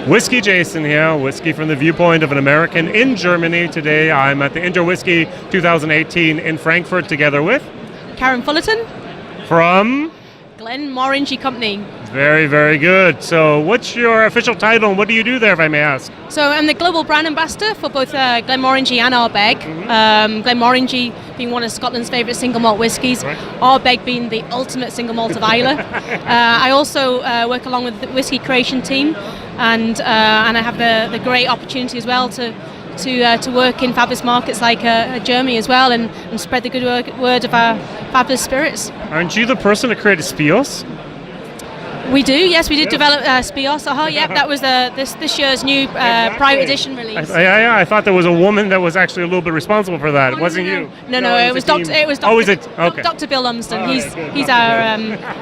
WhiskyJason here, whiskey from the viewpoint of an American in Germany. Today I'm at the InterWhisky 2018 in Frankfurt together with Karen Fullerton from Glenmorangie Company. Very, very good. So what's your official title and what do you do there, if I may ask? So I'm the global brand ambassador for both Glenmorangie and Ardbeg. Glenmorangie being one of Scotland's favourite single malt whiskies, right. Ardbeg being the ultimate single malt of Islay. I also work along with the whisky creation team, and I have the great opportunity as well to work in fabulous markets like Germany as well, and spread the good word of our fabulous spirits. Aren't you the person who created Spios? We do, yes, we did develop Spios. Yep, that was this year's new private edition release. I thought there was a woman that was actually a little bit responsible for that. It wasn't you. No, it was Dr. Okay. Dr. Bill Lumsden. Right, he's our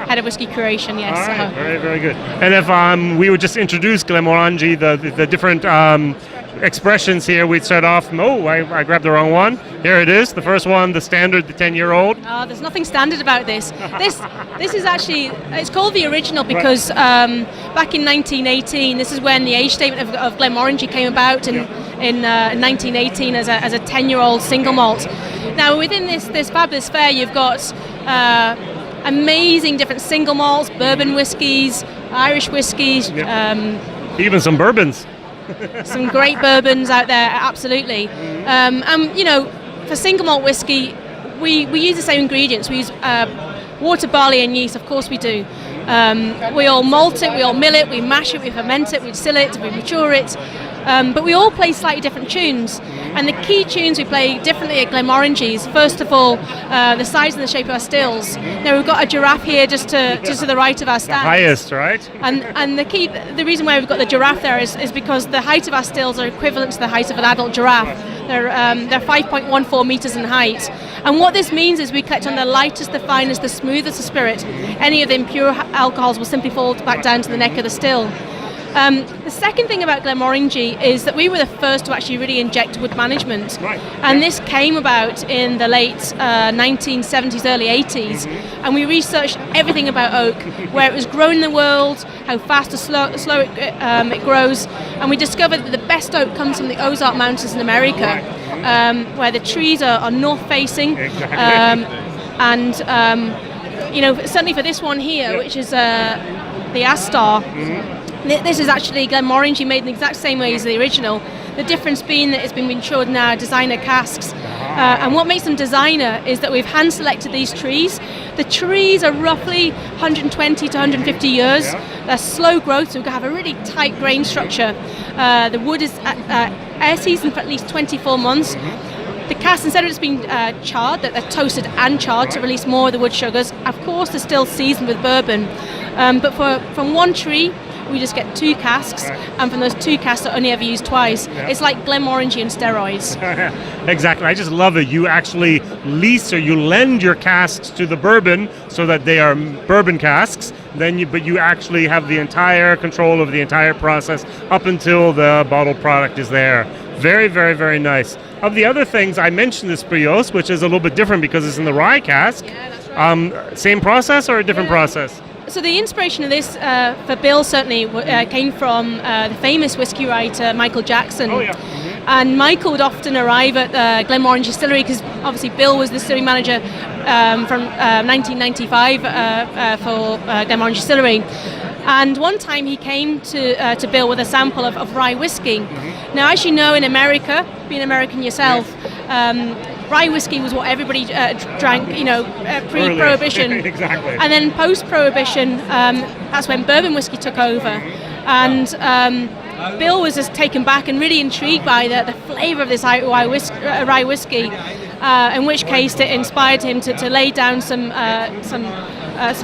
head of whisky creation. Yes. All right, very, very good. And if we would just introduce Glenmorangie, the different expressions here, we'd start off. I grabbed the wrong one. Here it is. The first one, the standard, the 10-year-old. Oh, there's nothing standard about this. This is actually, it's called the original because back in 1918, this is when the age statement of Glenmorangie came about in 1918 as a 10-year-old single malt. Now within this fabulous fair, you've got amazing different single malts, bourbon whiskies, Irish whiskies, even some bourbons. Some great bourbons out there, absolutely. For single malt whiskey, we use the same ingredients. We use water, barley and yeast, of course we do. We all malt it, we all mill it, we mash it, we ferment it, we distill it, we mature it. But we all play slightly different tunes. And the key tunes we play differently at Glenmorangie is, first of all, the size and the shape of our stills. Now we've got a giraffe here just to the right of our stand. The highest, right? And the reason why we've got the giraffe there is because the height of our stills are equivalent to the height of an adult giraffe. They're 5.14 meters in height. And what this means is we collect on the lightest, the finest, the smoothest of spirit. Any of the impure alcohols will simply fall back down to the neck of the still. The second thing about Glenmorangie is that we were the first to actually really inject wood management. Right. And this came about in the late 1970s, early 80s. And we researched everything about oak, where it was grown in the world, how fast or slow it grows. And we discovered that the best oak comes from the Ozark Mountains in America, where the trees are north-facing. Exactly. Certainly for this one here, which is the Astar, this is actually Glenmorangie made in the exact same way as the original. The difference being that it's been matured in our designer casks. And what makes them designer is that we've hand selected these trees. The trees are roughly 120 to 150 years. They're slow growth, so we have a really tight grain structure. The wood is air seasoned for at least 24 months. The casks, instead of just being charred, they're toasted and charred to release more of the wood sugars. Of course, they're still seasoned with bourbon. But from one tree, we just get 2 casks, and from those 2 casks are only ever used twice. It's like Glenmorangie on steroids. Exactly. I just love it. You actually lease or you lend your casks to the bourbon so that they are bourbon casks. But you actually have the entire control of the entire process up until the bottled product is there. Very, very, very nice. Of the other things, I mentioned the Spios, which is a little bit different because it's in the rye cask. Yeah, that's right. Same process or a different process? So the inspiration of this for Bill certainly came from the famous whiskey writer Michael Jackson. Oh, yeah. And Michael would often arrive at Glenmorangie Distillery because obviously Bill was the distillery manager from 1995 for Glenmorangie Distillery. And one time he came to Bill with a sample of rye whiskey. Now, as you know, in America, being American yourself, rye whiskey was what everybody drank, pre-Prohibition. Exactly. And then post-Prohibition, that's when bourbon whiskey took over. And Bill was just taken back and really intrigued by the flavour of this rye whiskey, in which case it inspired him to lay down some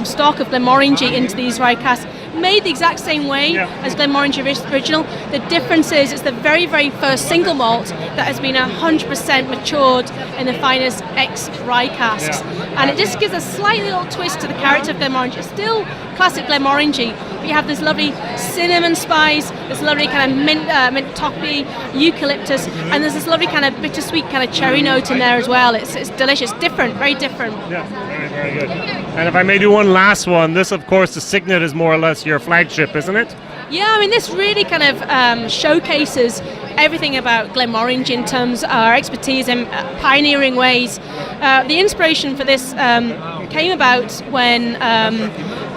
stock of Glenmorangie into these rye casks. Made the exact same way as Glenmorangie original. The difference is it's the very, very first single malt that has been 100% matured in the finest ex-rye casks. And it just gives a slightly little twist to the character of Glenmorangie. It's still classic Glenmorangie, but you have this lovely cinnamon spice, this lovely kind of mint toffee, eucalyptus, and there's this lovely kind of bittersweet kind of cherry note in there as well. It's delicious, different, very different. Yeah, very, very good. And if I may do one last one, this, of course, the Signet is more or less your flagship, isn't it? Yeah, I mean, this really kind of showcases everything about Glenmorangie in terms of our expertise in pioneering ways. The inspiration for this came about when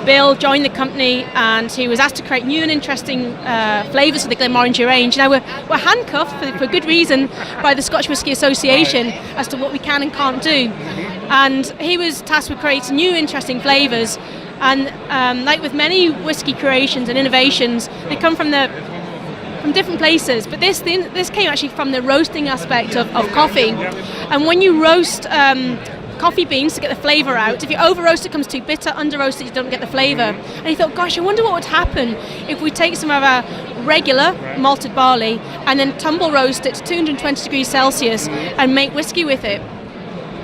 Bill joined the company and he was asked to create new and interesting flavours for the Glenmorangie range. Now, we're handcuffed, for good reason, by the Scotch Whisky Association as to what we can and can't do. And he was tasked with creating new interesting flavours. And like with many whiskey creations and innovations, they come from different places. But this came actually from the roasting aspect of coffee. And when you roast coffee beans to get the flavour out, if you over roast it, becomes too bitter. Under roast it, you don't get the flavour. And he thought, gosh, I wonder what would happen if we take some of our regular malted barley and then tumble roast it to 220 degrees Celsius and make whiskey with it.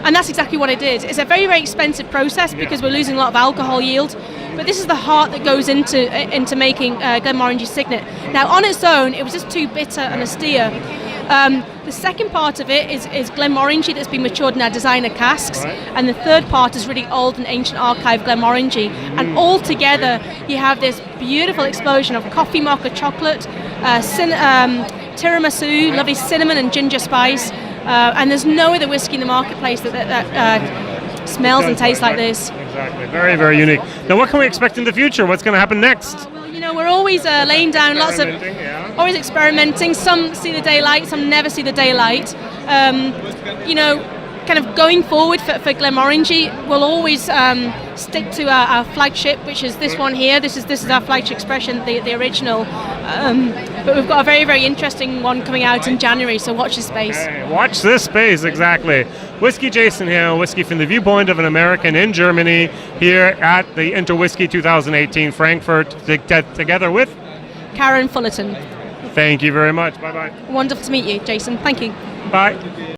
And that's exactly what I did. It's a very, very expensive process because we're losing a lot of alcohol yield. But this is the heart that goes into making Glenmorangie Signet. Now, on its own, it was just too bitter and austere. The second part of it is Glenmorangie that's been matured in our designer casks. Right. And the third part is really old and ancient archive Glenmorangie. And all together, you have this beautiful explosion of coffee mocha chocolate, tiramisu, lovely cinnamon and ginger spice. And there's no other whiskey in the marketplace that smells and tastes like this. Exactly, very, very unique. Now, what can we expect in the future? What's going to happen next? Well, we're always laying down lots of, always experimenting. Some see the daylight, some never see the daylight. Kind of going forward for Glenmorangie, we'll always stick to our flagship, which is this one here. This is our flagship expression, the original. But we've got a very, very interesting one coming out in January, so watch this space. Okay, watch this space, exactly. WhiskyJason here, whiskey from the viewpoint of an American in Germany, here at the InterWhisky 2018 Frankfurt, together with Karen Fullerton. Thank you very much. Bye-bye. Wonderful to meet you, Jason. Thank you. Bye.